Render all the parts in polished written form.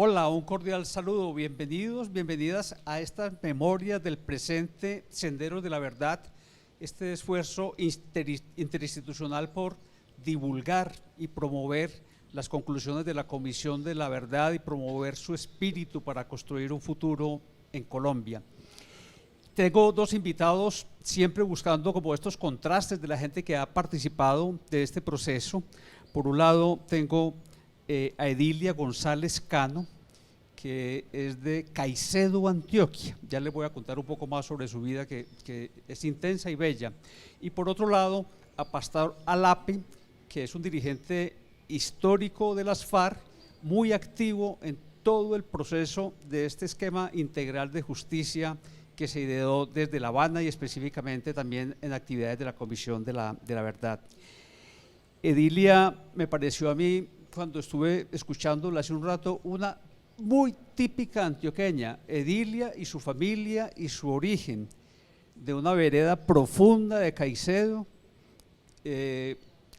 Hola, un cordial saludo, bienvenidos, bienvenidas a estas memorias del presente Senderos de la Verdad, este esfuerzo interinstitucional por divulgar y promover las conclusiones de la Comisión de la Verdad y promover su espíritu para construir un futuro en Colombia. Tengo dos invitados, siempre buscando como estos contrastes de la gente que ha participado de este proceso. Por un lado tengo a Edilia González Cano, que es de Caicedo, Antioquia. Ya les voy a contar un poco más sobre su vida, que es intensa y bella. Y por otro lado, a Pastor Alape, que es un dirigente histórico de las FARC, muy activo en todo el proceso de este esquema integral de justicia que se ideó desde La Habana y específicamente también en actividades de la Comisión de la Verdad. Edilia me pareció a mí, cuando estuve escuchándola hace un rato, una muy típica antioqueña. Edilia y su familia y su origen, de una vereda profunda de Caicedo,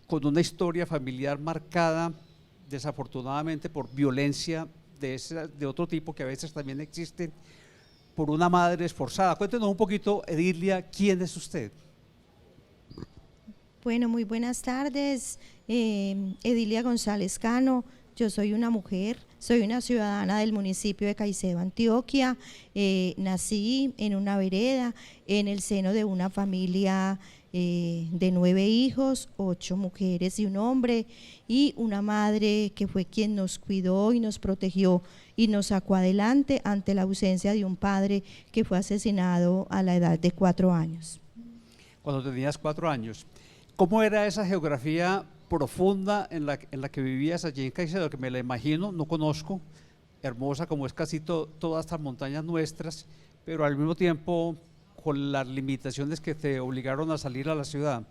con una historia familiar marcada desafortunadamente por violencia de otro tipo que a veces también existe, por una madre esforzada. Cuéntenos un poquito, Edilia, ¿quién es usted? Bueno, muy buenas tardes, Edilia González Cano. Yo soy una mujer, soy una ciudadana del municipio de Caicedo, Antioquia. Nací en una vereda, en el seno de una familia de 9 hijos, 8 mujeres y un hombre, y una madre que fue quien nos cuidó y nos protegió y nos sacó adelante ante la ausencia de un padre que fue asesinado a la edad de 4 años. Cuando tenías 4 años. ¿Cómo era esa geografía profunda en la que vivías allí en Caicedo? Que me la imagino, no conozco, hermosa como es casi todas estas montañas nuestras, pero al mismo tiempo con las limitaciones que te obligaron a salir a la ciudad.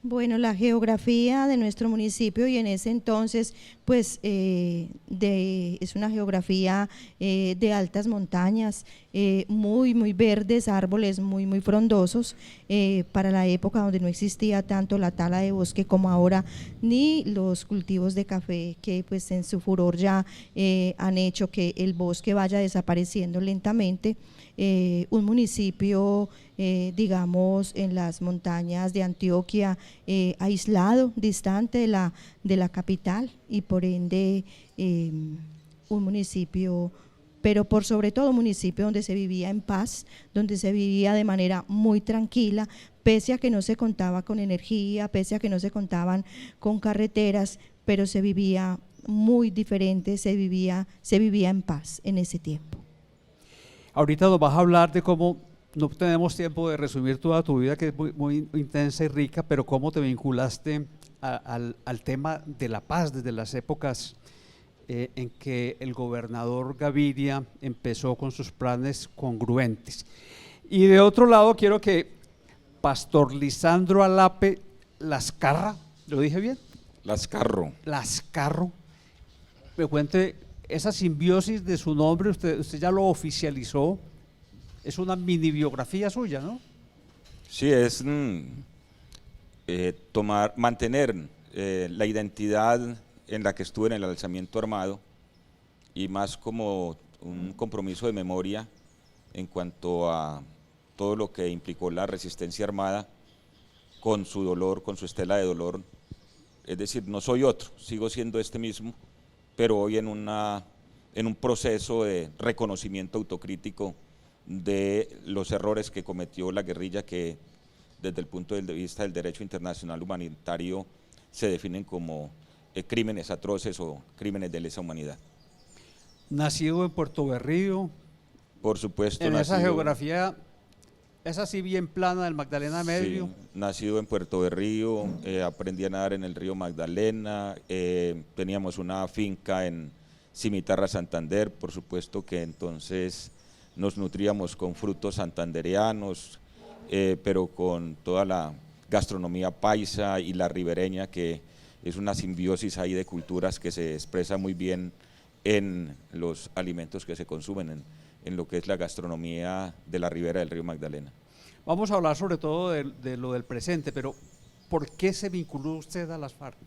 Bueno, la geografía de nuestro municipio y en ese entonces pues es una geografía de altas montañas, muy verdes, árboles muy frondosos, para la época donde no existía tanto la tala de bosque como ahora, ni los cultivos de café que pues en su furor ya han hecho que el bosque vaya desapareciendo lentamente. Un municipio digamos en las montañas de Antioquia, aislado, distante de la capital y por ende un municipio, pero por sobre todo un municipio donde se vivía en paz, donde se vivía de manera muy tranquila, pese a que no se contaba con energía, pese a que no se contaban con carreteras, pero se vivía muy diferente, se vivía en paz en ese tiempo. Ahorita nos vas a hablar de cómo, no tenemos tiempo de resumir toda tu vida, que es muy intensa y rica, pero cómo te vinculaste al tema de la paz desde las épocas en que el gobernador Gaviria empezó con sus planes congruentes. Y de otro lado quiero que Pastor Lisandro Alape Lascarra, ¿lo dije bien? Lascarro, me cuente esa simbiosis de su nombre. Usted ya lo oficializó, es una mini biografía suya, ¿no? sí, es mantener la identidad en la que estuve en el alzamiento armado y más como un compromiso de memoria en cuanto a todo lo que implicó la resistencia armada con su dolor, con su estela de dolor. Es decir, no soy otro, sigo siendo este mismo, pero hoy en un proceso de reconocimiento autocrítico de los errores que cometió la guerrilla, que desde el punto de vista del derecho internacional humanitario se definen como crímenes atroces o crímenes de lesa humanidad. Nacido en Puerto Berrío. Por supuesto. En esa geografía, es así bien plana del Magdalena Medio. Sí, nacido en Puerto Berrío, aprendí a nadar en el río Magdalena, teníamos una finca en Cimitarra, Santander, por supuesto que entonces nos nutríamos con frutos santandereanos, pero con toda la gastronomía paisa y la ribereña, que es una simbiosis ahí de culturas que se expresa muy bien en los alimentos que se consumen, en lo que es la gastronomía de la ribera del río Magdalena. Vamos a hablar sobre todo de lo del presente, pero ¿por qué se vinculó usted a las FARC?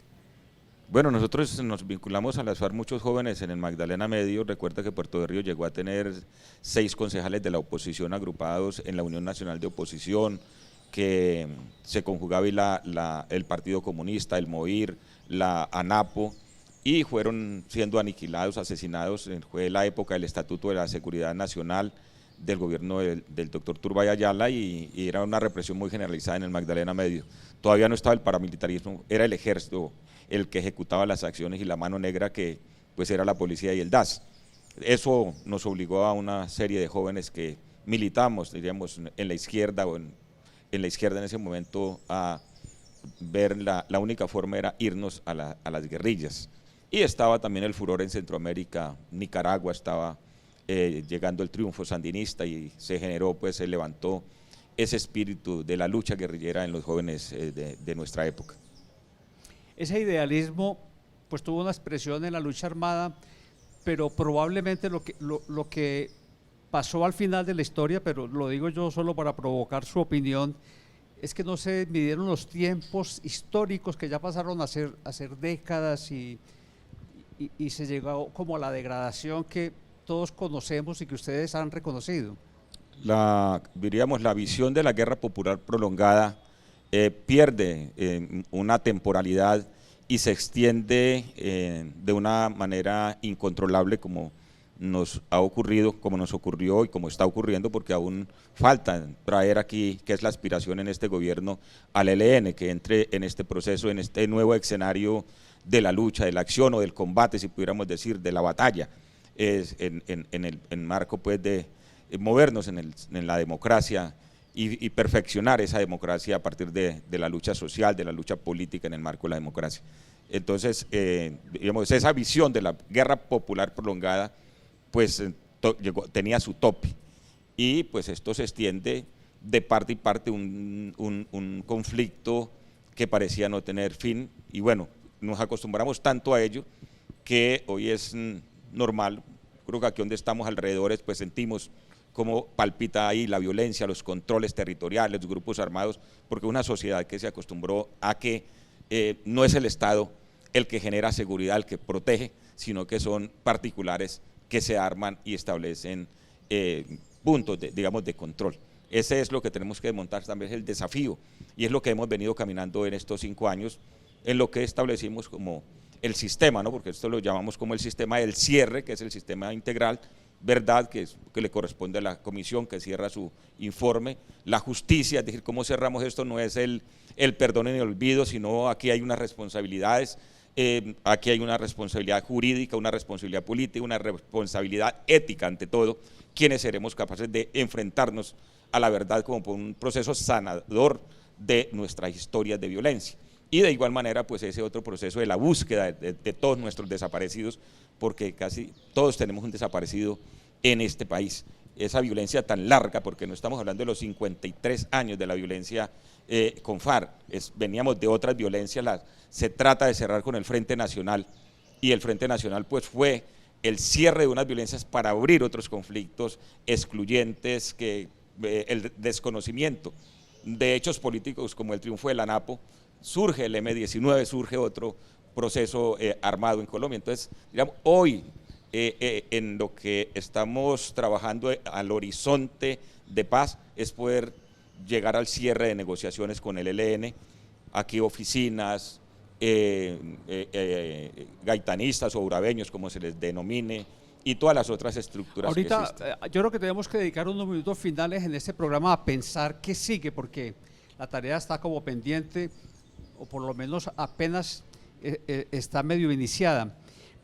Bueno, nosotros nos vinculamos a las FARC muchos jóvenes en el Magdalena Medio. Recuerda que Puerto de Río llegó a tener 6 concejales de la oposición agrupados en la Unión Nacional de Oposición, que se conjugaba el Partido Comunista, el MOIR, la ANAPO, y fueron siendo aniquilados, asesinados. Fue la época del Estatuto de la Seguridad Nacional del gobierno del doctor Turbay Ayala, y era una represión muy generalizada en el Magdalena Medio. Todavía no estaba el paramilitarismo, era el ejército el que ejecutaba las acciones, y la mano negra, que pues era la policía y el DAS. Eso nos obligó a una serie de jóvenes que militamos, diríamos, en la izquierda, o en la izquierda en ese momento, a ver la única forma era irnos a las guerrillas. Y estaba también el furor en Centroamérica. Nicaragua estaba llegando el triunfo sandinista, y se generó, pues se levantó ese espíritu de la lucha guerrillera en los jóvenes de nuestra época. Ese idealismo pues tuvo una expresión en la lucha armada, pero probablemente lo que pasó al final de la historia, pero lo digo yo solo para provocar su opinión, es que no se midieron los tiempos históricos que ya pasaron a ser décadas, y se llegó como a la degradación que todos conocemos y que ustedes han reconocido. Diríamos, la visión de la guerra popular prolongada pierde una temporalidad y se extiende de una manera incontrolable, como nos ha ocurrido, como nos ocurrió y como está ocurriendo, porque aún falta traer aquí, que es la aspiración en este gobierno, al ELN, que entre en este proceso, en este nuevo escenario de la lucha, de la acción o del combate, si pudiéramos decir, de la batalla, en el marco pues de movernos en la democracia y perfeccionar esa democracia a partir de la lucha social, de la lucha política en el marco de la democracia. Entonces, digamos, esa visión de la guerra popular prolongada pues tenía su tope, y pues esto se extiende de parte y parte, un conflicto que parecía no tener fin, y bueno, nos acostumbramos tanto a ello que hoy es normal. Creo que aquí donde estamos alrededores pues sentimos cómo palpita ahí la violencia, los controles territoriales, los grupos armados, porque una sociedad que se acostumbró a que no es el Estado el que genera seguridad, el que protege, sino que son particulares que se arman y establecen puntos digamos, de control. Ese es lo que tenemos que desmontar, también es el desafío, y es lo que hemos venido caminando en estos 5 años, en lo que establecimos como el sistema, ¿no? Porque esto lo llamamos como el sistema del cierre, que es el sistema integral, verdad, que le corresponde a la comisión que cierra su informe, la justicia, es decir, cómo cerramos esto, no es el perdón en el olvido, sino aquí hay unas responsabilidades, aquí hay una responsabilidad jurídica, una responsabilidad política, una responsabilidad ética ante todo, quienes seremos capaces de enfrentarnos a la verdad como por un proceso sanador de nuestras historias de violencia. Y de igual manera, pues ese otro proceso de la búsqueda de todos nuestros desaparecidos, porque casi todos tenemos un desaparecido en este país. Esa violencia tan larga, porque no estamos hablando de los 53 años de la violencia con FARC, veníamos de otras violencias, se trata de cerrar con el Frente Nacional, y el Frente Nacional pues fue el cierre de unas violencias para abrir otros conflictos excluyentes, el desconocimiento de hechos políticos como el triunfo de la ANAPO, surge el M-19, surge otro proceso armado en Colombia. Entonces, digamos, hoy en lo que estamos trabajando al horizonte de paz es poder llegar al cierre de negociaciones con el ELN, aquí oficinas, gaitanistas o urabeños, como se les denomine, y todas las otras estructuras ahorita, que existen. Yo creo que tenemos que dedicar unos minutos finales en este programa a pensar qué sigue, porque la tarea está como pendiente, o por lo menos apenas está medio iniciada.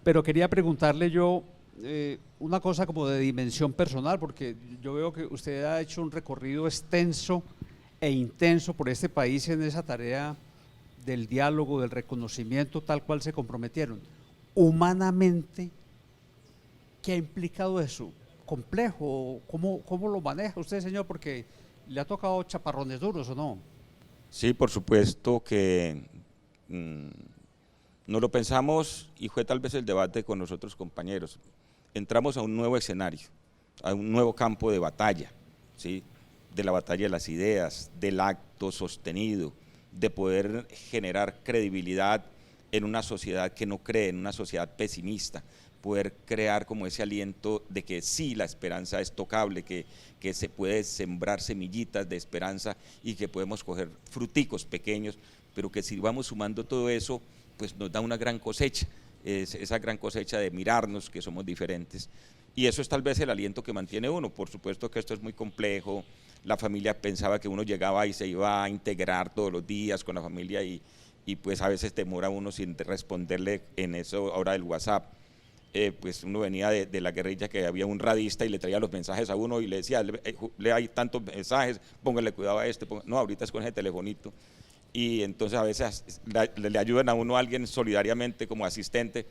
Pero quería preguntarle yo una cosa como de dimensión personal, porque yo veo que usted ha hecho un recorrido extenso e intenso por este país en esa tarea del diálogo, del reconocimiento, tal cual se comprometieron. Humanamente, ¿qué ha implicado eso? ¿Complejo? ¿Cómo lo maneja usted, señor? Porque le ha tocado chaparrones duros, ¿o no? Sí, por supuesto que no lo pensamos, y fue tal vez el debate con los otros compañeros. Entramos a un nuevo escenario, a un nuevo campo de batalla, ¿sí? De la batalla de las ideas, del acto sostenido, de poder generar credibilidad en una sociedad que no cree, en una sociedad pesimista, poder crear como ese aliento de que sí, la esperanza es tocable, que se puede sembrar semillitas de esperanza y que podemos coger fruticos pequeños, pero que si vamos sumando todo eso, pues nos da una gran cosecha, esa gran cosecha de mirarnos que somos diferentes. Y eso es tal vez el aliento que mantiene uno. Por supuesto que esto es muy complejo, la familia pensaba que uno llegaba y se iba a integrar todos los días con la familia y pues a veces demora uno sin responderle en eso ahora del WhatsApp. Pues uno venía de la guerrilla, que había un radista y le traía los mensajes a uno y le decía, le hay tantos mensajes, póngale cuidado a este, no, ahorita es con ese telefonito. Y entonces a veces le ayudan a uno a alguien solidariamente como asistente,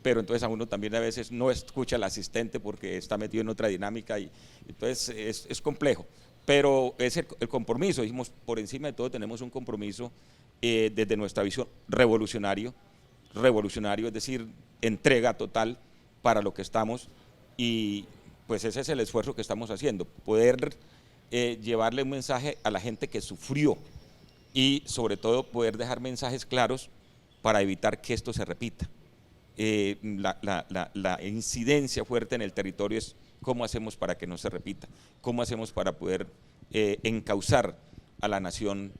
pero entonces a uno también a veces no escucha al asistente porque está metido en otra dinámica y entonces es complejo. Pero es el compromiso, dijimos, por encima de todo tenemos un compromiso desde nuestra visión revolucionario, es decir, entrega total para lo que estamos, y pues ese es el esfuerzo que estamos haciendo, poder llevarle un mensaje a la gente que sufrió y sobre todo poder dejar mensajes claros para evitar que esto se repita. La incidencia fuerte en el territorio es cómo hacemos para que no se repita, cómo hacemos para poder encauzar a la nación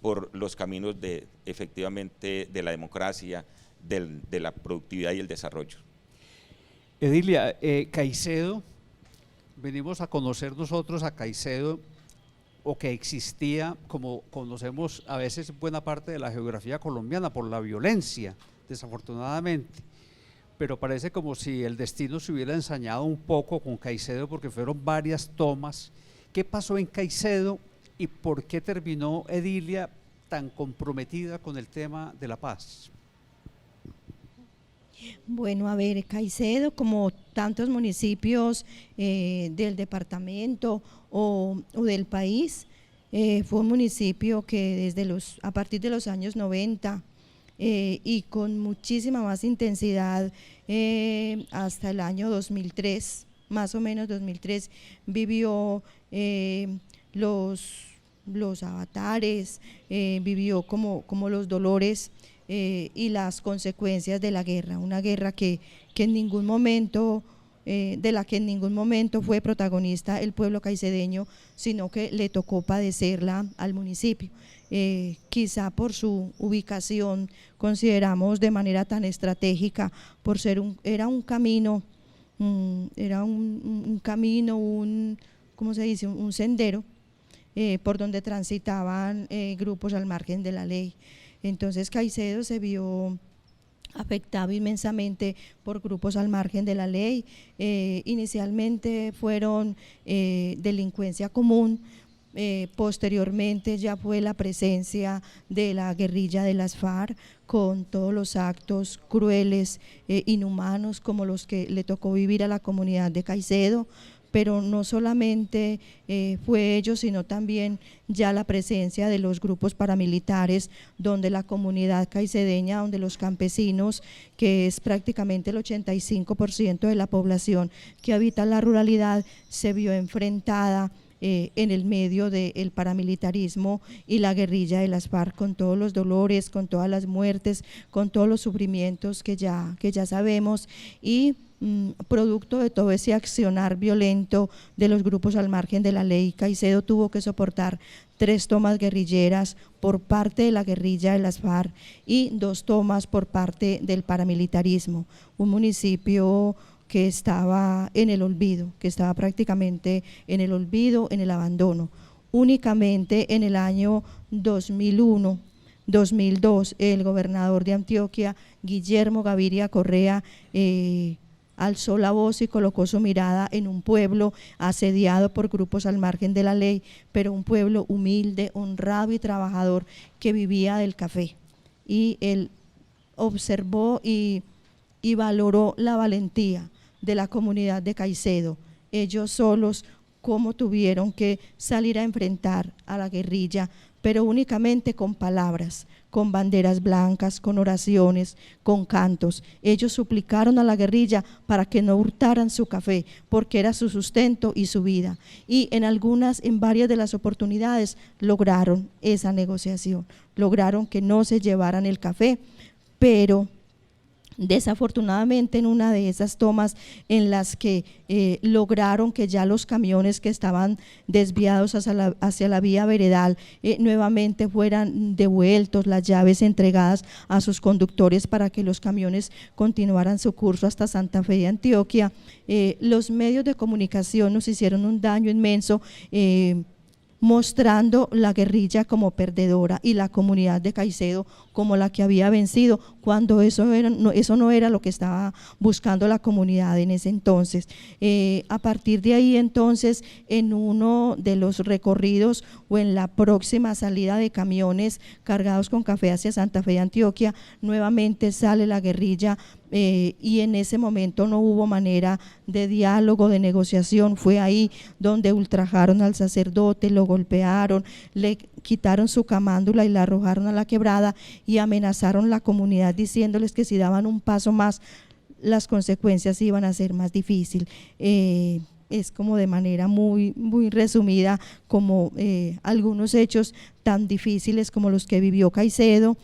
por los caminos efectivamente de la democracia, de la productividad y el desarrollo. Edilia, Caicedo, venimos a conocer nosotros a Caicedo, o que existía, como conocemos a veces buena parte de la geografía colombiana, por la violencia, desafortunadamente, pero parece como si el destino se hubiera ensañado un poco con Caicedo, porque fueron varias tomas. ¿Qué pasó en Caicedo y por qué terminó Edilia tan comprometida con el tema de la paz? Bueno, a ver, Caicedo, como tantos municipios del departamento o del país, fue un municipio que a partir de los años 90 y con muchísima más intensidad hasta el año 2003, más o menos 2003, vivió los avatares, vivió como los dolores y las consecuencias de la guerra, una guerra que en ningún momento, de la que en ningún momento fue protagonista el pueblo caicedeño, sino que le tocó padecerla al municipio. Quizá por su ubicación, consideramos de manera tan estratégica, por ser era un camino, ¿cómo se dice?, un sendero por donde transitaban grupos al margen de la ley. Entonces Caicedo se vio afectado inmensamente por grupos al margen de la ley. Inicialmente fueron delincuencia común, posteriormente ya fue la presencia de la guerrilla de las FARC con todos los actos crueles, inhumanos como los que le tocó vivir a la comunidad de Caicedo. Pero no solamente fue ello, sino también ya la presencia de los grupos paramilitares, donde la comunidad caicedeña, donde los campesinos, que es prácticamente el 85% de la población que habita la ruralidad, se vio enfrentada en el medio del paramilitarismo y la guerrilla de las FARC, con todos los dolores, con todas las muertes, con todos los sufrimientos que ya sabemos, y producto de todo ese accionar violento de los grupos al margen de la ley, Caicedo tuvo que soportar 3 tomas guerrilleras por parte de la guerrilla de las FARC y 2 tomas por parte del paramilitarismo. Un municipio que estaba en el olvido, que estaba prácticamente en el olvido, en el abandono. Únicamente en el año 2001, 2002, el gobernador de Antioquia, Guillermo Gaviria Correa, alzó la voz y colocó su mirada en un pueblo asediado por grupos al margen de la ley, pero un pueblo humilde, honrado y trabajador que vivía del café. Y él observó y valoró la valentía de la comunidad de Caicedo, ellos solos cómo tuvieron que salir a enfrentar a la guerrilla, pero únicamente con palabras, con banderas blancas, con oraciones, con cantos. Ellos suplicaron a la guerrilla para que no hurtaran su café, porque era su sustento y su vida. Y en varias de las oportunidades lograron esa negociación, lograron que no se llevaran el café, pero desafortunadamente en una de esas tomas en las que lograron que ya los camiones que estaban desviados hacia la vía veredal nuevamente fueran devueltos, las llaves entregadas a sus conductores para que los camiones continuaran su curso hasta Santa Fe de Antioquia, los medios de comunicación nos hicieron un daño inmenso, mostrando la guerrilla como perdedora y la comunidad de Caicedo como la que había vencido, cuando eso no era lo que estaba buscando la comunidad en ese entonces. A partir de ahí entonces, en uno de los recorridos o en la próxima salida de camiones cargados con café hacia Santa Fe de Antioquia, nuevamente sale la guerrilla, y en ese momento no hubo manera de diálogo, de negociación. Fue ahí donde ultrajaron al sacerdote, lo golpearon, le quitaron su camándula y la arrojaron a la quebrada y amenazaron la comunidad diciéndoles que si daban un paso más las consecuencias iban a ser más difíciles. Es como de manera muy resumida como algunos hechos tan difíciles como los que vivió Caicedo,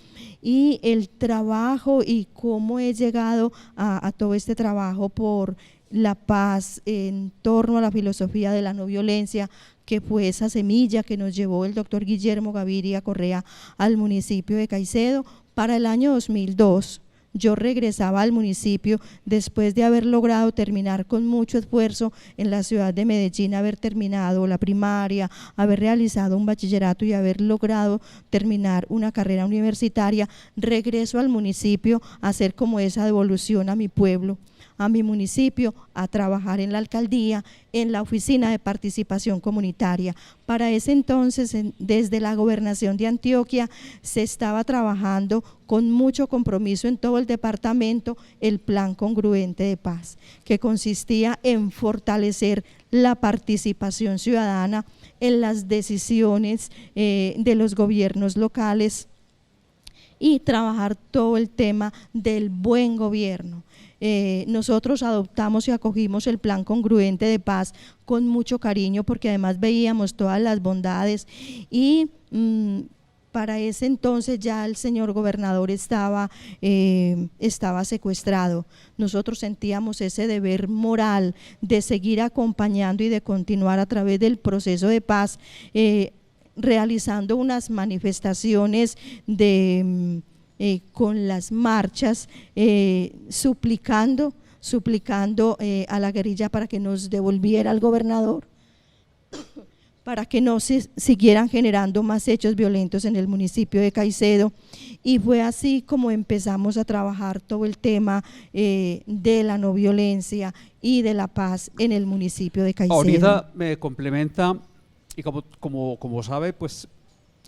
y el trabajo y cómo he llegado a todo este trabajo por la paz en torno a la filosofía de la no violencia, que fue esa semilla que nos llevó el doctor Guillermo Gaviria Correa al municipio de Caicedo. Para el año 2002 yo regresaba al municipio después de haber logrado terminar con mucho esfuerzo en la ciudad de Medellín, haber terminado la primaria, haber realizado un bachillerato y haber logrado terminar una carrera universitaria. Regreso al municipio a hacer como esa devolución a mi pueblo, a mi municipio, a trabajar en la alcaldía, en la oficina de participación comunitaria. Para ese entonces, desde la gobernación de Antioquia, se estaba trabajando con mucho compromiso en todo el departamento el plan congruente de paz, que consistía en fortalecer la participación ciudadana en las decisiones de los gobiernos locales y trabajar todo el tema del buen gobierno. Nosotros adoptamos y acogimos el plan congruente de paz con mucho cariño, porque además veíamos todas las bondades y para ese entonces ya el señor gobernador estaba secuestrado. Nosotros sentíamos ese deber moral de seguir acompañando y de continuar a través del proceso de paz, realizando unas manifestaciones con las marchas, suplicando a la guerrilla para que nos devolviera al gobernador, para que no se siguieran generando más hechos violentos en el municipio de Caicedo. Y fue así como empezamos a trabajar todo el tema de la no violencia y de la paz en el municipio de Caicedo. Ahorita me complementa, y como sabe, pues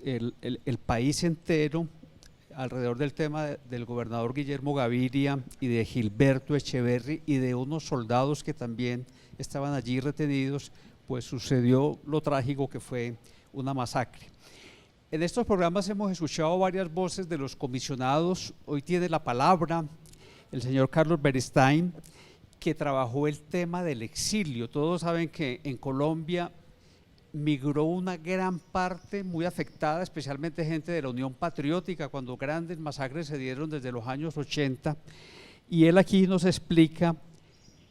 el país entero alrededor del tema del gobernador Guillermo Gaviria y de Gilberto Echeverri y de unos soldados que también estaban allí retenidos, pues sucedió lo trágico que fue una masacre. En estos programas hemos escuchado varias voces de los comisionados. Hoy tiene la palabra el señor Carlos Beristain, que trabajó el tema del exilio. Todos saben que en Colombia migró una gran parte muy afectada, especialmente gente de la Unión Patriótica, cuando grandes masacres se dieron desde los años 80, y él aquí nos explica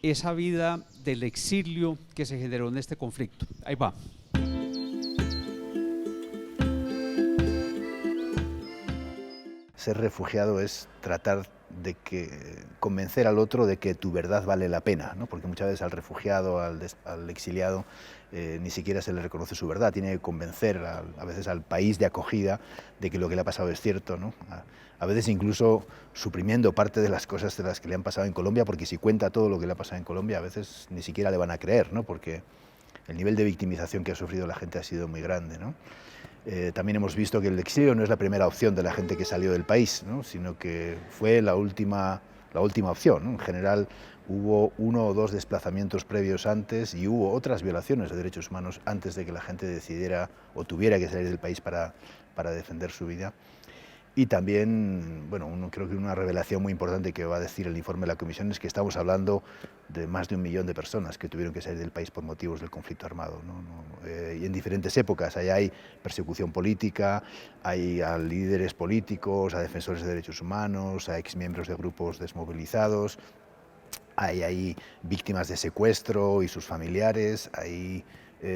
esa vida del exilio que se generó en este conflicto. Ahí va. Ser refugiado es tratar de convencer al otro de que tu verdad vale la pena, ¿no? Porque muchas veces al refugiado, al exiliado, ni siquiera se le reconoce su verdad, tiene que convencer a veces al país de acogida de que lo que le ha pasado es cierto, ¿no? A veces incluso suprimiendo parte de las cosas de las que le han pasado en Colombia, porque si cuenta todo lo que le ha pasado en Colombia, a veces ni siquiera le van a creer, ¿no? Porque el nivel de victimización que ha sufrido la gente ha sido muy grande, ¿no? También hemos visto que el exilio no es la primera opción de la gente que salió del país, ¿no? Sino que fue la última opción, ¿no? En general hubo 1 o 2 desplazamientos previos antes y hubo otras violaciones de derechos humanos antes de que la gente decidiera o tuviera que salir del país para defender su vida. Y también, bueno, creo que una revelación muy importante que va a decir el informe de la Comisión es que estamos hablando de más de 1 millón de personas que tuvieron que salir del país por motivos del conflicto armado, y en diferentes épocas. Ahí hay persecución política, hay a líderes políticos, a defensores de derechos humanos, a exmiembros de grupos desmovilizados, hay víctimas de secuestro y sus familiares, hay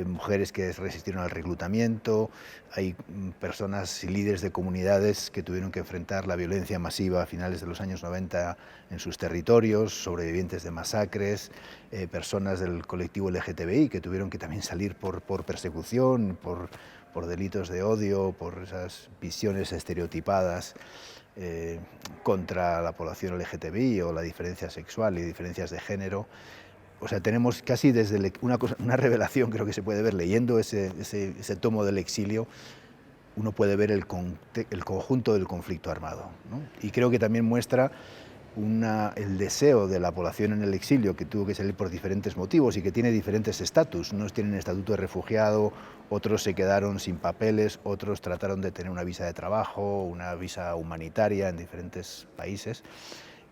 mujeres que resistieron al reclutamiento, hay personas y líderes de comunidades que tuvieron que enfrentar la violencia masiva a finales de los años 90 en sus territorios, sobrevivientes de masacres, personas del colectivo LGTBI que tuvieron que también salir por persecución, por delitos de odio, por esas visiones estereotipadas contra la población LGTBI o la diferencia sexual y diferencias de género. O sea, tenemos casi desde una revelación, creo que se puede ver leyendo ese tomo del exilio, uno puede ver el conjunto del conflicto armado, ¿no? Y creo que también muestra el deseo de la población en el exilio, que tuvo que salir por diferentes motivos y que tiene diferentes estatus. Unos tienen estatuto de refugiado, otros se quedaron sin papeles, otros trataron de tener una visa de trabajo, una visa humanitaria en diferentes países.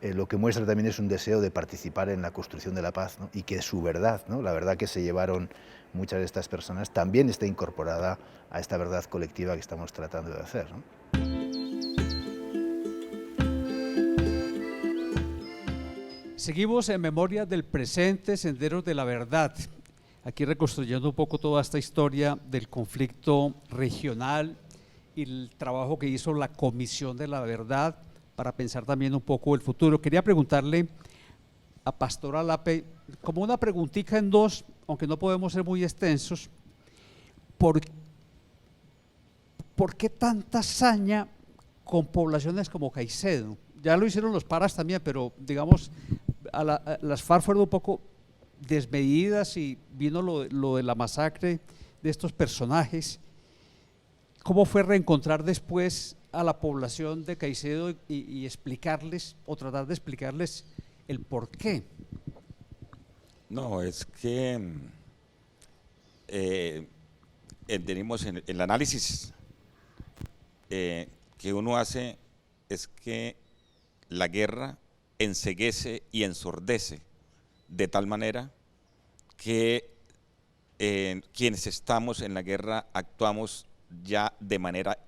Lo que muestra también es un deseo de participar en la construcción de la paz, ¿no? Y que su verdad, ¿no? La verdad que se llevaron muchas de estas personas, también está incorporada a esta verdad colectiva que estamos tratando de hacer, ¿no? Seguimos en Memoria del Presente, Senderos de la Verdad. Aquí reconstruyendo un poco toda esta historia del conflicto regional y el trabajo que hizo la Comisión de la Verdad para pensar también un poco el futuro. Quería preguntarle a Pastor Alape, como una preguntita en dos, aunque no podemos ser muy extensos, ¿por qué tanta hazaña con poblaciones como Caicedo? Ya lo hicieron los paras también, pero digamos, las FARC fueron un poco desmedidas y vino lo de la masacre de estos personajes. ¿Cómo fue reencontrar después a la población de Caicedo y explicarles o tratar de explicarles el por qué? No, es que tenemos en el análisis que uno hace es que la guerra enceguece y ensordece de tal manera que quienes estamos en la guerra actuamos ya de manera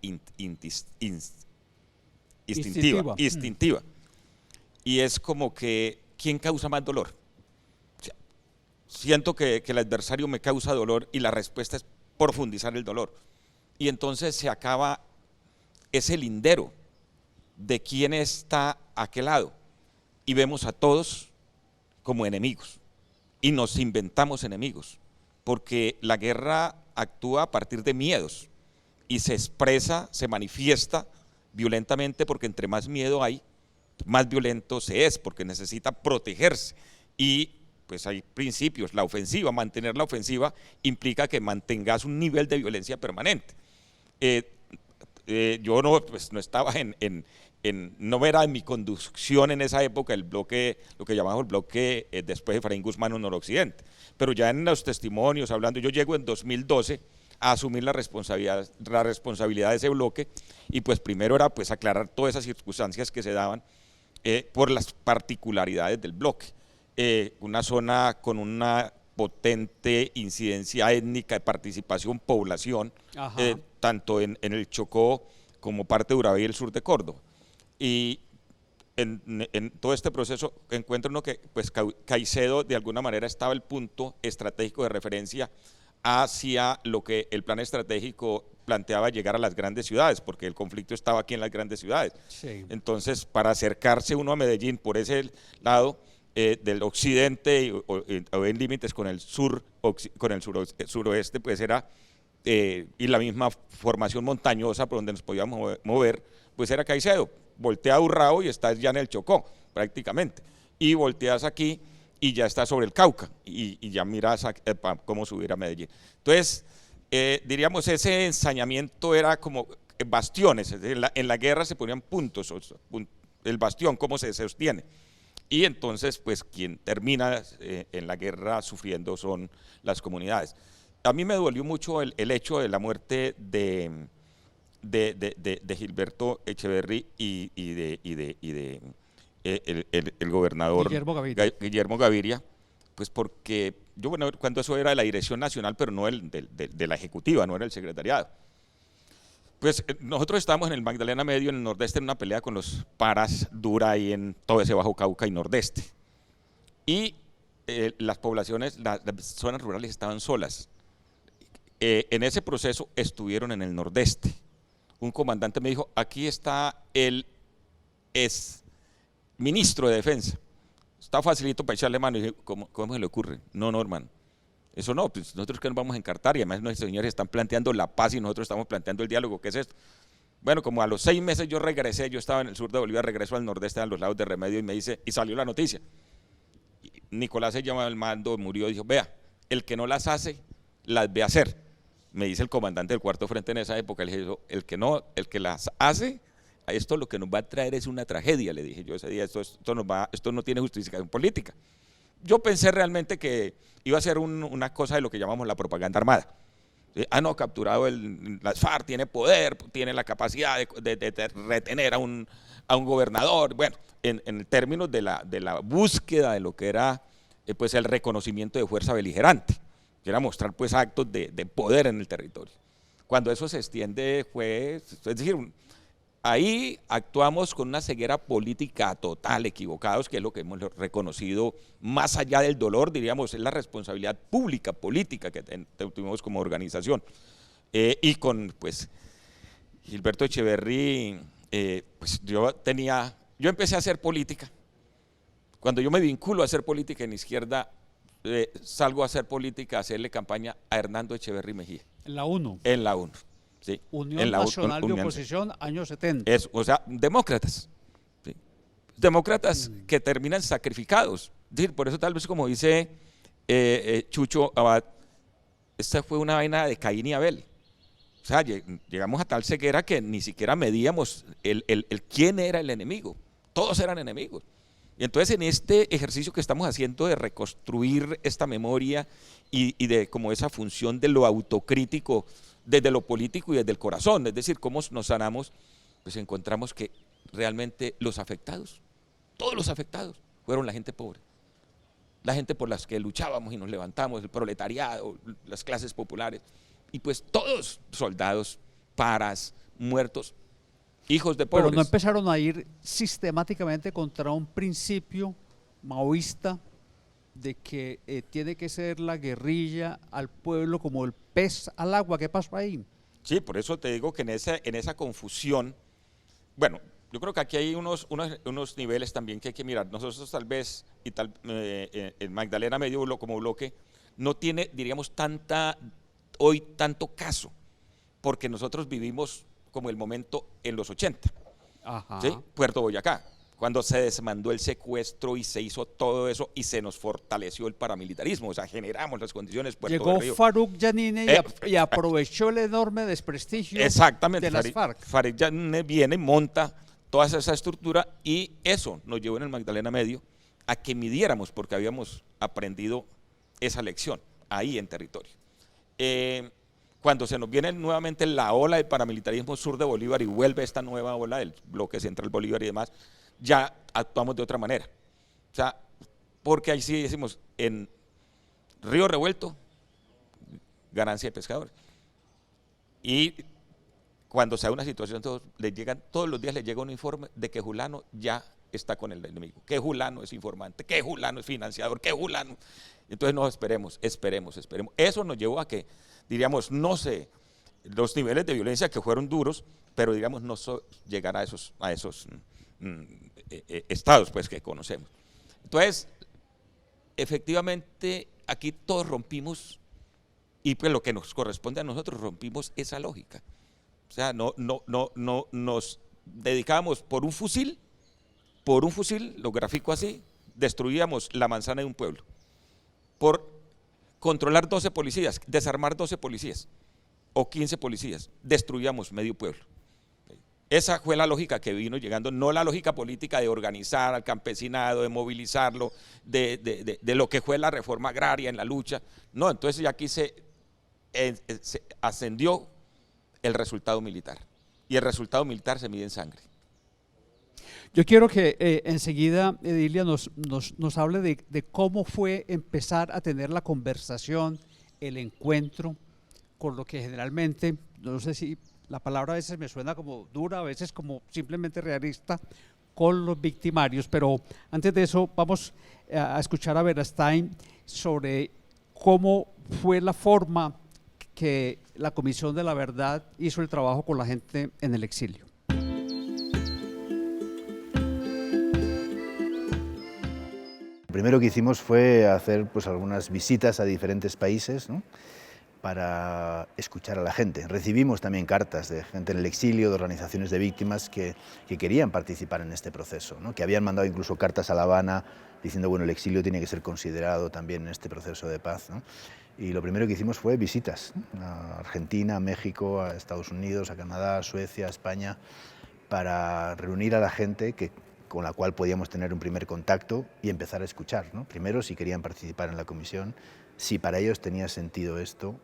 instintiva. Y es como que, ¿quién causa más dolor? O sea, siento que el adversario me causa dolor y la respuesta es profundizar el dolor. Y entonces se acaba ese lindero de quién está a aquel lado. Y vemos a todos como enemigos. Y nos inventamos enemigos. Porque la guerra actúa a partir de miedos. Y se expresa, se manifiesta violentamente, porque entre más miedo hay, más violento se es, porque necesita protegerse. Y pues hay principios, la ofensiva, mantener la ofensiva implica que mantengas un nivel de violencia permanente. Yo no estaba no era en mi conducción en esa época el bloque, lo que llamamos el bloque después de Efraín Guzmán en Noroccidente, pero ya en los testimonios hablando, yo llego en 2012 a asumir la responsabilidad de ese bloque, y pues primero era pues aclarar todas esas circunstancias que se daban por las particularidades del bloque. Una zona con una potente incidencia étnica de participación, población, tanto en el Chocó como parte de Urabá y el sur de Córdoba. Y en todo este proceso encuentra uno que pues Caicedo de alguna manera estaba el punto estratégico de referencia hacia lo que el plan estratégico planteaba, llegar a las grandes ciudades, porque el conflicto estaba aquí en las grandes ciudades. Sí. Entonces, para acercarse uno a Medellín por ese lado del occidente o en límites con el sur, suroeste, pues era, y la misma formación montañosa por donde nos podíamos mover, pues era Caicedo. Voltea a Urrao y estás ya en el Chocó, prácticamente. Y volteas aquí y ya estás sobre el Cauca, y ya miras cómo subir a Medellín. Entonces, diríamos, ese ensañamiento era como bastiones. En la guerra se ponían puntos, el bastión, cómo se sostiene. Y entonces, pues, quien termina en la guerra sufriendo son las comunidades. A mí me dolió mucho el hecho de la muerte de de Gilberto Echeverry el gobernador Guillermo Gaviria, pues porque yo, bueno, cuando eso era de la Dirección Nacional, pero no de la Ejecutiva, no era el secretariado. Pues nosotros estábamos en el Magdalena Medio, en el Nordeste, en una pelea con los paras dura y en todo ese Bajo Cauca y Nordeste. Y las poblaciones, las zonas rurales estaban solas. En ese proceso estuvieron en el Nordeste. Un comandante me dijo, aquí está el ministro de Defensa. Está facilito para echarle mano. Y dije, ¿cómo se le ocurre? No, hermano. Eso no, pues nosotros que nos vamos a encartar y además nuestros señores están planteando la paz y nosotros estamos planteando el diálogo. ¿Qué es esto? Bueno, como a los 6 meses yo regresé, yo estaba en el sur de Bolivia, regreso al Nordeste, a los lados de Remedio y me dice, y salió la noticia. Nicolás se llama al mando, murió, dijo, vea, el que no las hace, las ve hacer. Me dice el comandante del cuarto frente en esa época, le dije, el que las hace, a esto lo que nos va a traer es una tragedia, le dije yo ese día, esto no tiene justificación política. Yo pensé realmente que iba a ser una cosa de lo que llamamos la propaganda armada. No, capturado las FARC, tiene poder, tiene la capacidad de retener a un gobernador. Bueno, en términos de la búsqueda de lo que era pues el reconocimiento de fuerza beligerante, que era mostrar pues actos de poder en el territorio. Cuando eso se extiende es decir, ahí actuamos con una ceguera política total, equivocados, que es lo que hemos reconocido más allá del dolor, diríamos, es la responsabilidad pública, política que tuvimos como organización. Y con, pues, Gilberto Echeverry, pues yo empecé a hacer política. Cuando yo me vinculo a hacer política en izquierda, salgo a hacer política, a hacerle campaña a Hernando Echeverry Mejía. En la UNO. En la UNO. Sí, Unión Nacional de Oposición, años 70. O sea, demócratas. ¿Sí? Demócratas que terminan sacrificados. Es decir, por eso tal vez como dice Chucho Abad, esta fue una vaina de Caín y Abel. O sea, llegamos a tal ceguera que ni siquiera medíamos quién era el enemigo. Todos eran enemigos. Y entonces en este ejercicio que estamos haciendo de reconstruir esta memoria y de como esa función de lo autocrítico, desde lo político y desde el corazón, es decir, cómo nos sanamos, pues encontramos que realmente los afectados, todos los afectados, fueron la gente pobre, la gente por las que luchábamos y nos levantamos, el proletariado, las clases populares, y pues todos soldados, paras, muertos, hijos de pobres. Pero no empezaron a ir sistemáticamente contra un principio maoísta de que tiene que ser la guerrilla al pueblo como el pez al agua. ¿Qué pasó ahí? Sí, por eso te digo que en esa confusión, bueno, yo creo que aquí hay unos niveles también que hay que mirar. Nosotros tal vez, en Magdalena Medio como bloque, no tiene, diríamos, hoy tanto caso, porque nosotros vivimos como el momento en los 80, ¿sí? Puerto Boyacá, cuando se desmandó el secuestro y se hizo todo eso y se nos fortaleció el paramilitarismo, o sea, generamos las condiciones. Llegó Faruk Yanine y aprovechó el enorme desprestigio de las FARC. Faruk Yanine viene, monta toda esa estructura y eso nos llevó en el Magdalena Medio a que midiéramos, porque habíamos aprendido esa lección ahí en territorio. Cuando se nos viene nuevamente la ola del paramilitarismo sur de Bolívar y vuelve esta nueva ola del bloque central Bolívar y demás, ya actuamos de otra manera. O sea, porque ahí sí decimos, en Río Revuelto, ganancia de pescadores. Y cuando se da una situación, todos los días les llega un informe de que Julano ya está con el enemigo, que Julano es informante, que Julano es financiador, que Julano. Entonces no, esperemos. Eso nos llevó a que, diríamos, no sé, los niveles de violencia que fueron duros, pero digamos no llegar a esos estados pues que conocemos. Entonces, efectivamente, aquí todos rompimos, y pues lo que nos corresponde a nosotros, rompimos esa lógica. O sea, no nos dedicábamos por un fusil, lo grafico así, destruíamos la manzana de un pueblo. Por controlar 12 policías, desarmar 12 policías o 15 policías, destruíamos medio pueblo. Esa fue la lógica que vino llegando, no la lógica política de organizar al campesinado, de movilizarlo, de lo que fue la reforma agraria en la lucha. No, entonces ya aquí se ascendió el resultado militar. y el resultado militar se mide en sangre. Yo quiero que enseguida Edilia nos hable de cómo fue empezar a tener la conversación, el encuentro, con lo que generalmente, no sé si la palabra a veces me suena como dura, a veces como simplemente realista, con los victimarios, pero antes de eso vamos a escuchar a Vera Stein sobre cómo fue la forma que la Comisión de la Verdad hizo el trabajo con la gente en el exilio. Lo primero que hicimos fue hacer pues, algunas visitas a diferentes países, ¿no?, para escuchar a la gente. Recibimos también cartas de gente en el exilio, de organizaciones de víctimas que querían participar en este proceso, ¿no?, que habían mandado incluso cartas a La Habana diciendo, bueno, el exilio tiene que ser considerado también en este proceso de paz, ¿no? Y lo primero que hicimos fue visitas, ¿no?, a Argentina, a México, a Estados Unidos, a Canadá, a Suecia, a España, para reunir a la gente con la cual podíamos tener un primer contacto y empezar a escuchar, ¿no? Primero, si querían participar en la comisión, si para ellos tenía sentido esto,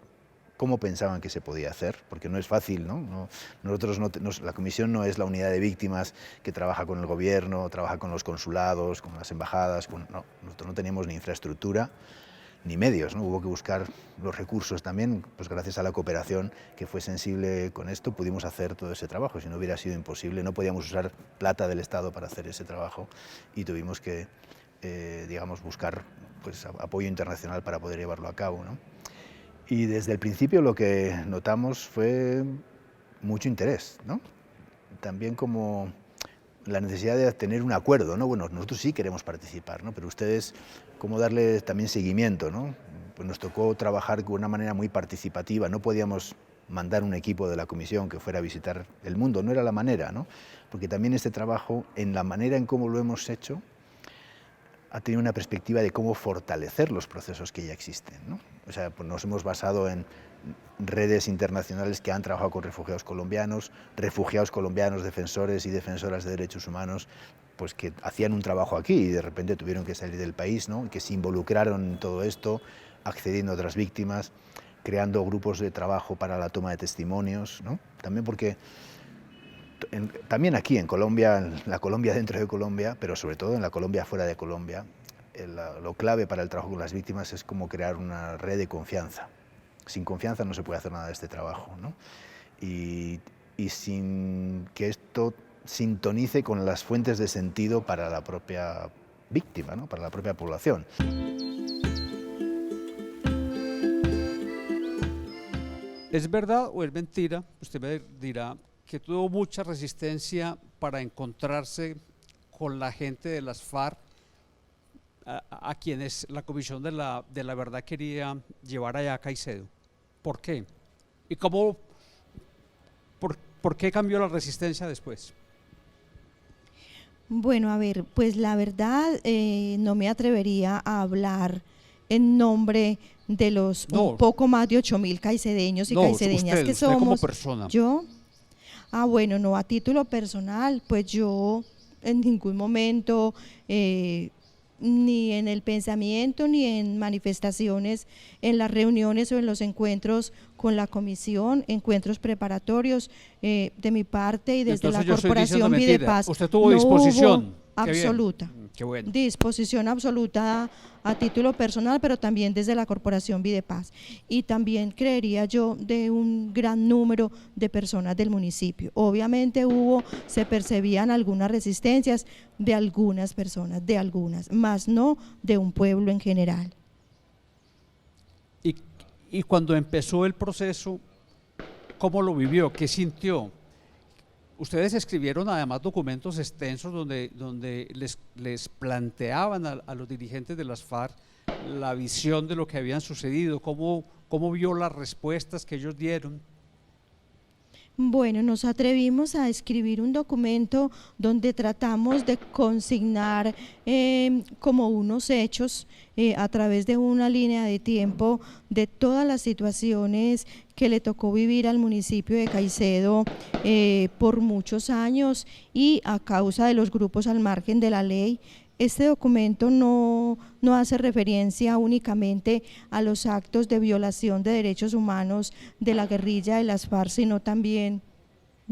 cómo pensaban que se podía hacer, porque no es fácil, ¿no? La comisión no es la unidad de víctimas que trabaja con el gobierno, trabaja con los consulados, con las embajadas, no, nosotros no teníamos ni infraestructura ni medios, ¿no? Hubo que buscar los recursos también, pues gracias a la cooperación que fue sensible con esto pudimos hacer todo ese trabajo, si no hubiera sido imposible, no podíamos usar plata del Estado para hacer ese trabajo y tuvimos que, digamos, buscar pues, apoyo internacional para poder llevarlo a cabo, ¿no? Y desde el principio lo que notamos fue mucho interés, ¿no? También como la necesidad de tener un acuerdo, ¿no? Bueno, nosotros sí queremos participar, ¿no? Pero ustedes, ¿cómo darle también seguimiento, ¿no? Pues nos tocó trabajar de una manera muy participativa, no podíamos mandar un equipo de la comisión que fuera a visitar el mundo, no era la manera, ¿no? Porque también este trabajo, en la manera en cómo lo hemos hecho, ha tenido una perspectiva de cómo fortalecer los procesos que ya existen, ¿no? O sea, pues nos hemos basado en redes internacionales que han trabajado con refugiados colombianos, defensores y defensoras de derechos humanos, pues que hacían un trabajo aquí y de repente tuvieron que salir del país, ¿no?, que se involucraron en todo esto, accediendo a otras víctimas, creando grupos de trabajo para la toma de testimonios, ¿no? También porque también aquí en Colombia, en la Colombia dentro de Colombia, pero sobre todo en la Colombia fuera de Colombia, lo clave para el trabajo con las víctimas es cómo crear una red de confianza. Sin confianza no se puede hacer nada de este trabajo, ¿no? Y sin que esto sintonice con las fuentes de sentido para la propia víctima, ¿no?, para la propia población. ¿Es verdad o es mentira? Usted me dirá que tuvo mucha resistencia para encontrarse con la gente de las FARC, a quienes la Comisión de la Verdad quería llevar allá a Caicedo. ¿Por qué? ¿Y cómo, por qué cambió la resistencia después? Bueno, a ver, pues la verdad no me atrevería a hablar en nombre de los un poco más de 8.000 caicedeños y caicedeñas que somos. Como persona. ¿Yo? Bueno, no, a título personal, pues yo en ningún momento, ni en el pensamiento, ni en manifestaciones, en las reuniones o en los encuentros con la comisión, encuentros preparatorios de mi parte y desde la Corporación Videpaz. ¿Usted tuvo disposición? Absoluta. Qué bueno. Disposición absoluta a título personal, pero también desde la Corporación Videpaz. Y también creería yo de un gran número de personas del municipio. Obviamente se percibían algunas resistencias de algunas personas, más no de un pueblo en general. Y cuando empezó el proceso, ¿cómo lo vivió? ¿Qué sintió? Ustedes escribieron además documentos extensos donde les planteaban a los dirigentes de las FARC la visión de lo que habían sucedido. ¿Cómo vio las respuestas que ellos dieron? Bueno, nos atrevimos a escribir un documento donde tratamos de consignar como unos hechos a través de una línea de tiempo de todas las situaciones que le tocó vivir al municipio de Caicedo por muchos años y a causa de los grupos al margen de la ley. Este documento no hace referencia únicamente a los actos de violación de derechos humanos de la guerrilla de las FARC, sino también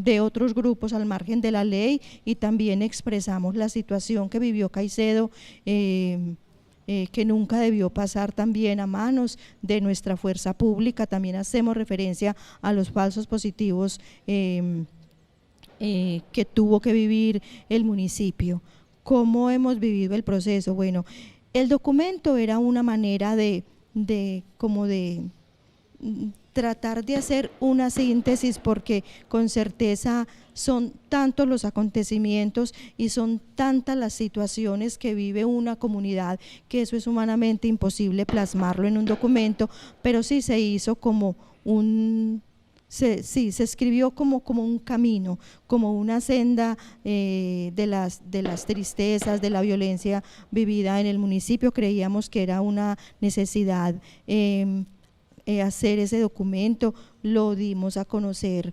de otros grupos al margen de la ley, y también expresamos la situación que vivió Caicedo, que nunca debió pasar también a manos de nuestra fuerza pública. También hacemos referencia a los falsos positivos que tuvo que vivir el municipio. ¿Cómo hemos vivido el proceso? Bueno, el documento era una manera de tratar de hacer una síntesis, porque con certeza son tantos los acontecimientos y son tantas las situaciones que vive una comunidad que eso es humanamente imposible plasmarlo en un documento, pero sí se hizo como se escribió como un camino, como una senda de las tristezas, de la violencia vivida en el municipio. Creíamos que era una necesidad hacer ese documento, lo dimos a conocer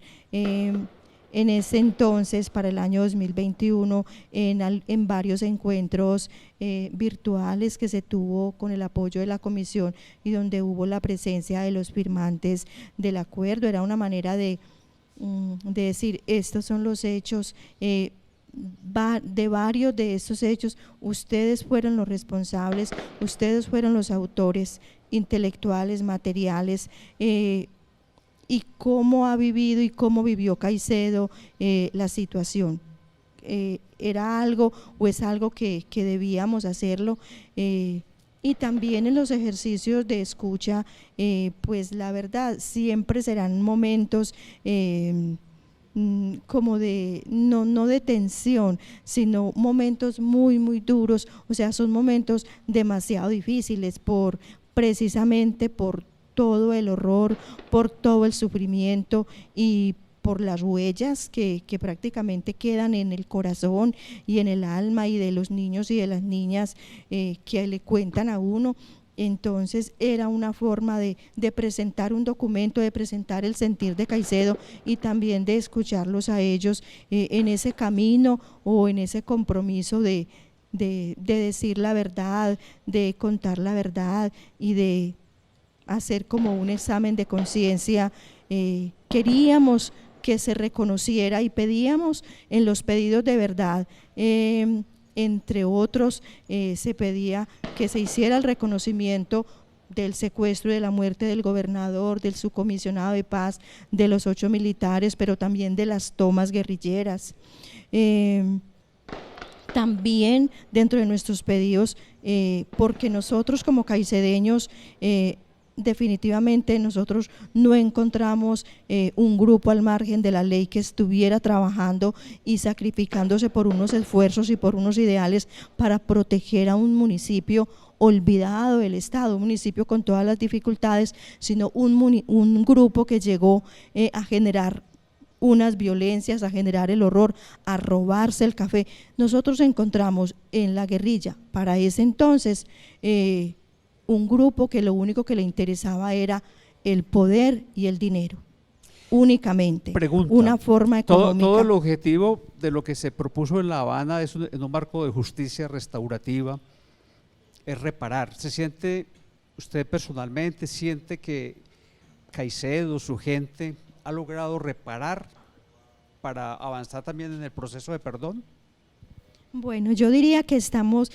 en ese entonces, para el año 2021, en varios encuentros virtuales que se tuvo con el apoyo de la comisión y donde hubo la presencia de los firmantes del acuerdo. Era una manera de decir, estos son los hechos, de varios de estos hechos, ustedes fueron los responsables, ustedes fueron los autores intelectuales, materiales, y cómo ha vivido y cómo vivió Caicedo la situación. ¿Era algo o es algo que debíamos hacerlo? Y también en los ejercicios de escucha, pues la verdad siempre serán momentos como de, no de tensión, sino momentos muy, muy duros. O sea, son momentos demasiado difíciles precisamente por todo el horror, por todo el sufrimiento y por las huellas que prácticamente quedan en el corazón y en el alma y de los niños y de las niñas que le cuentan a uno. Entonces era una forma de presentar un documento, de presentar el sentir de Caicedo y también de escucharlos a ellos en ese camino o en ese compromiso de decir la verdad, de contar la verdad y de hacer como un examen de conciencia. Queríamos que se reconociera y pedíamos en los pedidos de verdad, entre otros, se pedía que se hiciera el reconocimiento del secuestro y de la muerte del gobernador, del subcomisionado de paz, de los 8 militares, pero también de las tomas guerrilleras. También dentro de nuestros pedidos, porque nosotros como caicedeños, definitivamente nosotros no encontramos un grupo al margen de la ley que estuviera trabajando y sacrificándose por unos esfuerzos y por unos ideales para proteger a un municipio olvidado del Estado, un municipio con todas las dificultades, sino un grupo que llegó a generar unas violencias, a generar el horror, a robarse el café. Nosotros encontramos en la guerrilla, para ese entonces, un grupo que lo único que le interesaba era el poder y el dinero, únicamente. Pregunta, una forma económica. Todo el objetivo de lo que se propuso en La Habana es en un marco de justicia restaurativa, es reparar. ¿Se siente, usted personalmente, siente que Caicedo, su gente, ha logrado reparar para avanzar también en el proceso de perdón? Bueno, yo diría que estamos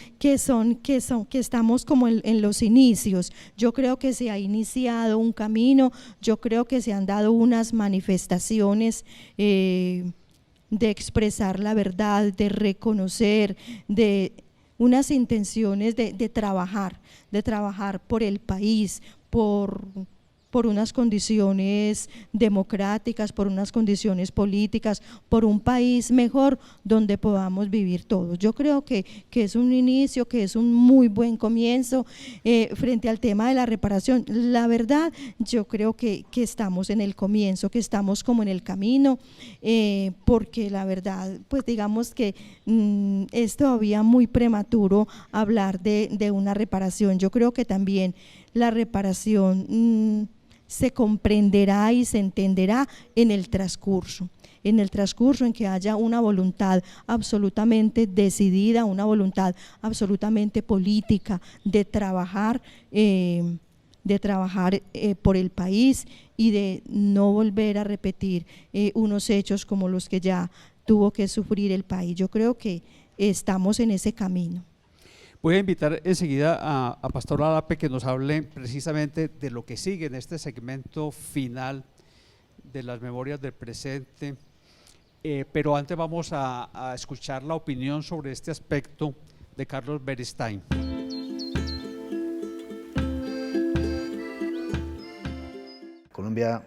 como en los inicios. Yo creo que se ha iniciado un camino, yo creo que se han dado unas manifestaciones de expresar la verdad, de reconocer, de unas intenciones de trabajar por el país, por unas condiciones democráticas, por unas condiciones políticas, por un país mejor donde podamos vivir todos. Yo creo que es un inicio, que es un muy buen comienzo frente al tema de la reparación. La verdad, yo creo que estamos en el comienzo, que estamos como en el camino, porque la verdad, pues digamos que es todavía muy prematuro hablar de una reparación. Yo creo que también la reparación se comprenderá y se entenderá en el transcurso en que haya una voluntad absolutamente decidida, una voluntad absolutamente política de trabajar de trabajar por el país y de no volver a repetir unos hechos como los que ya tuvo que sufrir el país. Yo creo que estamos en ese camino. Voy a invitar enseguida a Pastor Alape que nos hable precisamente de lo que sigue en este segmento final de las memorias del presente, pero antes vamos a escuchar la opinión sobre este aspecto de Carlos Beristain. Colombia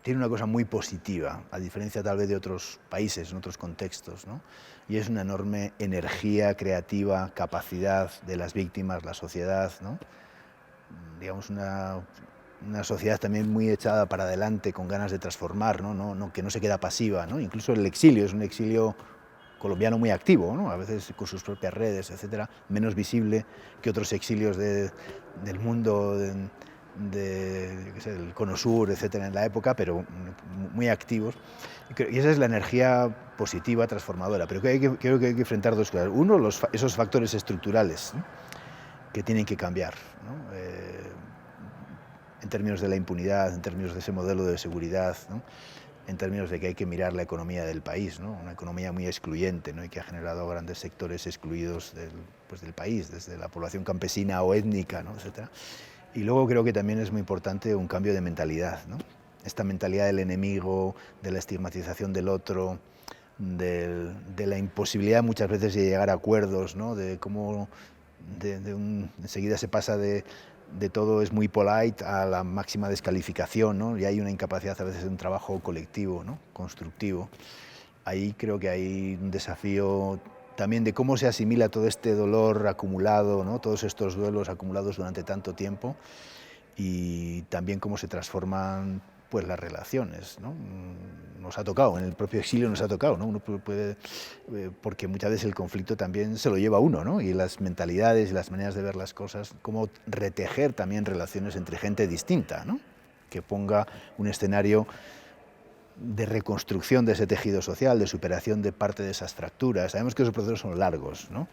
tiene una cosa muy positiva, a diferencia tal vez de otros países, en otros contextos, ¿no? Y es una enorme energía creativa, capacidad de las víctimas, la sociedad, ¿no? Digamos una sociedad también muy echada para adelante, con ganas de transformar, ¿no? Que no se queda pasiva, ¿no? Incluso el exilio es un exilio colombiano muy activo, ¿no? A veces con sus propias redes, etcétera, menos visible que otros exilios del mundo, del Cono Sur, etcétera, en la época, pero muy activos. Y esa es la energía positiva, transformadora. Pero creo que hay que enfrentar dos cosas. Uno, esos factores estructurales, ¿no? Que tienen que cambiar, ¿no? En términos de la impunidad, en términos de ese modelo de seguridad, ¿no? En términos de que hay que mirar la economía del país, ¿no? Una economía muy excluyente, ¿no? Y que ha generado grandes sectores excluidos del país, desde la población campesina o étnica, ¿no? Etcétera. Y luego creo que también es muy importante un cambio de mentalidad, ¿no? Esta mentalidad del enemigo, de la estigmatización del otro, de la imposibilidad muchas veces de llegar a acuerdos, ¿no? De cómo enseguida se pasa de todo es muy polite a la máxima descalificación, ¿no? Y hay una incapacidad a veces de un trabajo colectivo, ¿no? Constructivo. Ahí creo que hay un desafío también de cómo se asimila todo este dolor acumulado, ¿no? Todos estos duelos acumulados durante tanto tiempo, y también cómo se transforman pues las relaciones, ¿no? Nos ha tocado, en el propio exilio nos ha tocado, ¿no? Uno puede, porque muchas veces el conflicto también se lo lleva a uno, ¿no? Y las mentalidades y las maneras de ver las cosas, cómo retejer también relaciones entre gente distinta, ¿no? Que ponga un escenario de reconstrucción de ese tejido social, de superación de parte de esas fracturas. Sabemos que esos procesos son largos, ¿no?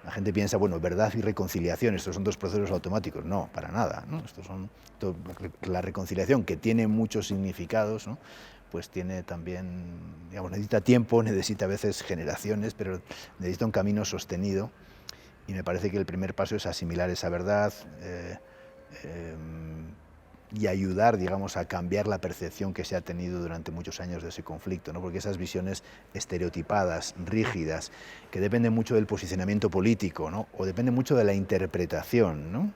La gente piensa, bueno, verdad y reconciliación, estos son dos procesos automáticos. No, para nada, ¿no? Estos son la reconciliación, que tiene muchos significados, ¿no? Pues tiene también, digamos, necesita tiempo, necesita a veces generaciones, pero necesita un camino sostenido, y me parece que el primer paso es asimilar esa verdad, y ayudar, digamos, a cambiar la percepción que se ha tenido durante muchos años de ese conflicto, ¿no? Porque esas visiones estereotipadas, rígidas, que dependen mucho del posicionamiento político, ¿no? O dependen mucho de la interpretación, ¿no?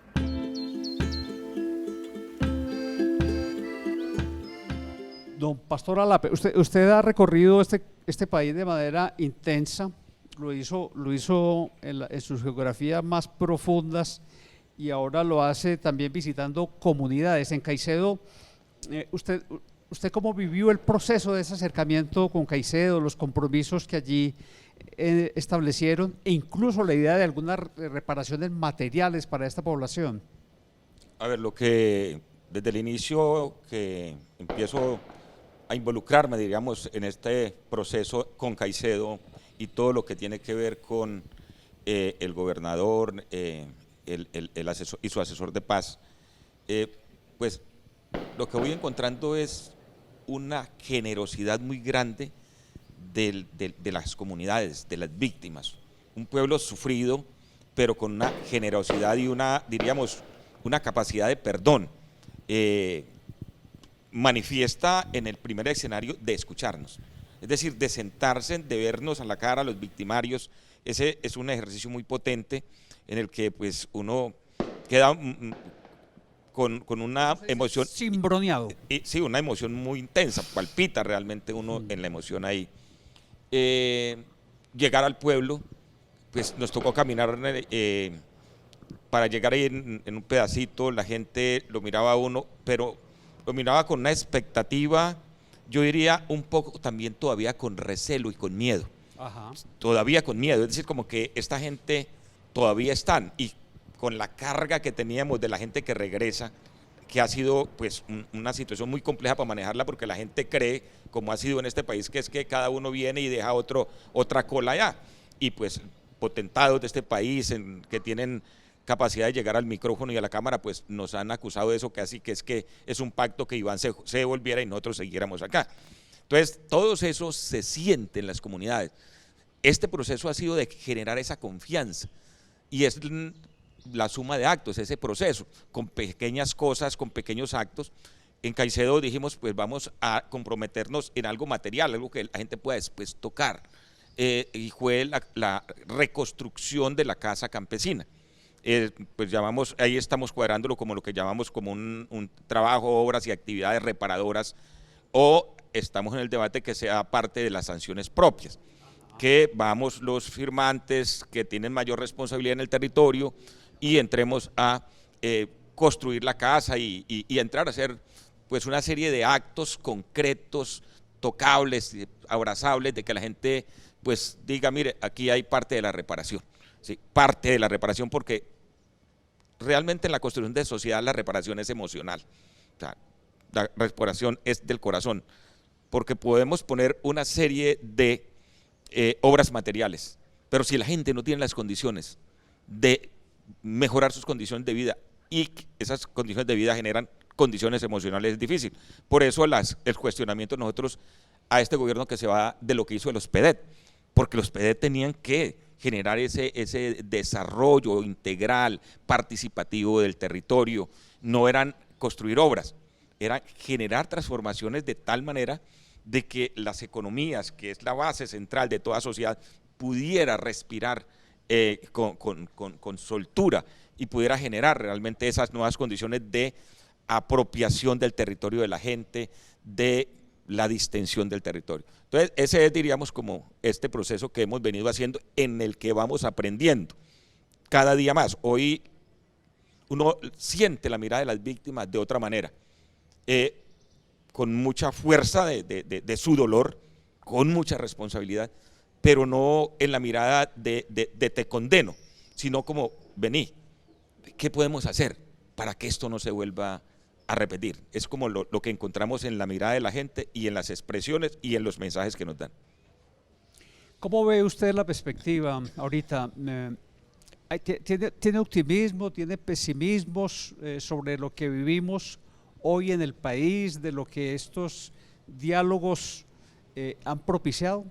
Don Pastor Alape, usted ha recorrido este país de manera intensa, lo hizo en sus geografías más profundas, y ahora lo hace también visitando comunidades. En Caicedo, ¿usted cómo vivió el proceso de ese acercamiento con Caicedo, los compromisos que allí establecieron, e incluso la idea de algunas reparaciones materiales para esta población? A ver, lo que desde el inicio que empiezo a involucrarme, diríamos, en este proceso con Caicedo y todo lo que tiene que ver con el gobernador, el asesor y su asesor de paz, pues lo que voy encontrando es una generosidad muy grande de las comunidades, de las víctimas. Un pueblo sufrido, pero con una generosidad y diríamos, una capacidad de perdón. Manifiesta en el primer escenario de escucharnos, es decir, de sentarse, de vernos a la cara a los victimarios. Ese es un ejercicio muy potente en el que pues uno queda con una emoción cimbroneado. Sí, una emoción muy intensa, palpita realmente uno en la emoción ahí. Llegar al pueblo, pues nos tocó caminar para llegar ahí en un pedacito. La gente lo miraba a uno, pero lo miraba con una expectativa, yo diría un poco también todavía con recelo y con miedo. Ajá. Todavía con miedo, es decir, como que esta gente todavía están, y con la carga que teníamos de la gente que regresa, que ha sido pues una situación muy compleja para manejarla, porque la gente cree, como ha sido en este país, que es que cada uno viene y deja otra cola allá, y pues potentados de este país que tienen capacidad de llegar al micrófono y a la cámara, pues nos han acusado de eso, casi que es un pacto que Iván se devolviera y nosotros siguiéramos acá. Entonces, todo eso se siente en las comunidades. Este proceso ha sido de generar esa confianza y es la suma de actos, ese proceso, con pequeñas cosas, con pequeños actos. En Caicedo dijimos, pues vamos a comprometernos en algo material, algo que la gente pueda después tocar, y fue la reconstrucción de la casa campesina. Pues llamamos, ahí estamos cuadrándolo como lo que llamamos como un trabajo, obras y actividades reparadoras, o estamos en el debate que sea parte de las sanciones propias, que vamos los firmantes que tienen mayor responsabilidad en el territorio y entremos a construir la casa y entrar a hacer pues una serie de actos concretos, tocables, abrazables, de que la gente pues diga, mire, aquí hay parte de la reparación, ¿sí? Parte de la reparación, porque realmente en la construcción de sociedad la reparación es emocional, o sea, la reparación es del corazón, porque podemos poner una serie de obras materiales, pero si la gente no tiene las condiciones de mejorar sus condiciones de vida, y esas condiciones de vida generan condiciones emocionales, es difícil. Por eso el cuestionamiento nosotros a este gobierno que se va de lo que hizo los PEDET, porque los PEDET tenían que generar ese desarrollo integral, participativo del territorio, no eran construir obras, era generar transformaciones de tal manera de que las economías, que es la base central de toda sociedad, pudiera respirar con soltura y pudiera generar realmente esas nuevas condiciones de apropiación del territorio de la gente, de la distensión del territorio. Entonces, ese es, diríamos, como este proceso que hemos venido haciendo, en el que vamos aprendiendo cada día más. Hoy uno siente la mirada de las víctimas de otra manera, con mucha fuerza de su dolor, con mucha responsabilidad, pero no en la mirada de te condeno, sino como, vení, ¿qué podemos hacer para que esto no se vuelva a repetir? Es como lo que encontramos en la mirada de la gente y en las expresiones y en los mensajes que nos dan. ¿Cómo ve usted la perspectiva ahorita? ¿Tiene optimismo, tiene pesimismos sobre lo que vivimos hoy en el país, de lo que estos diálogos han propiciado?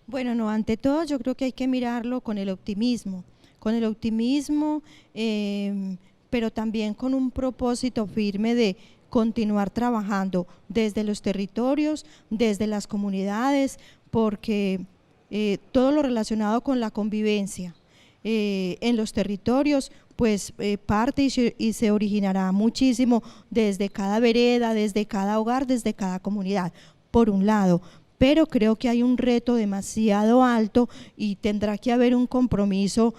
Bueno, no, ante todo yo creo que hay que mirarlo con el optimismo, pero también con un propósito firme de continuar trabajando desde los territorios, desde las comunidades, porque todo lo relacionado con la convivencia en los territorios, pues parte y se originará muchísimo desde cada vereda, desde cada hogar, desde cada comunidad, por un lado. Pero creo que hay un reto demasiado alto y tendrá que haber un compromiso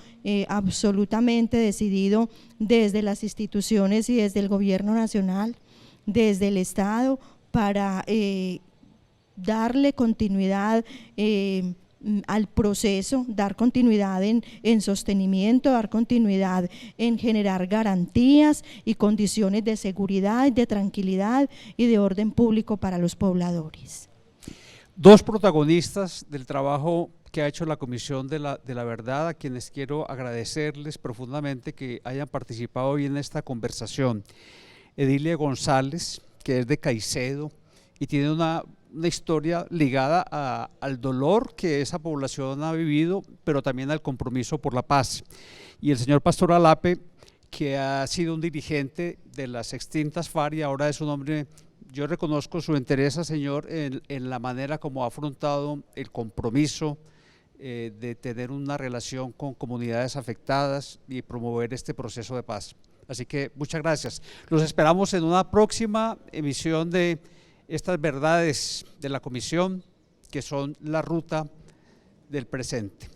absolutamente decidido desde las instituciones y desde el gobierno nacional, desde el Estado, para darle continuidad al proceso, dar continuidad en sostenimiento, dar continuidad en generar garantías y condiciones de seguridad, de tranquilidad y de orden público para los pobladores. Dos protagonistas del trabajo que ha hecho la Comisión de la Verdad, a quienes quiero agradecerles profundamente que hayan participado hoy en esta conversación. Edilia González, que es de Caicedo y tiene una historia ligada al dolor que esa población ha vivido, pero también al compromiso por la paz. Y el señor Pastor Alape, que ha sido un dirigente de las extintas FARC y ahora es un hombre. Yo reconozco su interés, señor, en la manera como ha afrontado el compromiso de tener una relación con comunidades afectadas y promover este proceso de paz. Así que muchas gracias. Los esperamos en una próxima emisión de estas verdades de la Comisión, que son la ruta del presente.